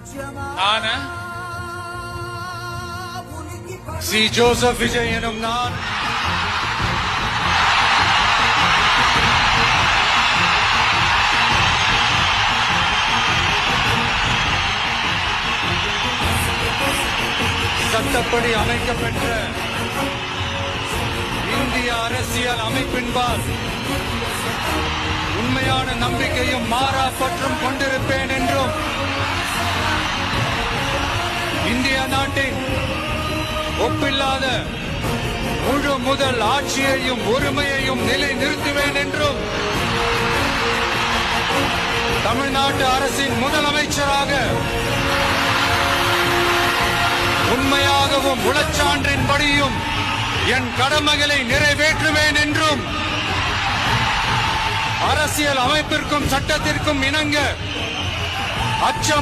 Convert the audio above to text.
நான் C Joseph Vijay எனும் நான் சட்டப்படி அமைக்கப்பெற்ற இந்திய அரசியல் அமைப்பின்பால் உண்மையான நம்பிக்கையும் மாறா பற்றும் கொண்டிருப்பேன் என்றும் இந்திய நாட்டின் ஒப்பில்லாத முழு முதல் ஆட்சியையும் உரிமையையும் நிலை நிறுத்துவேன் என்றும் தமிழ்நாட்டு அரசின் முதலமைச்சராக உண்மையாகவும் உளச்சான்றின்படியும் என் கடமைகளை நிறைவேற்றுவேன் என்றும் அரசியல் அமைப்பிற்கும் சட்டத்திற்கும் இணங்க அச்சம்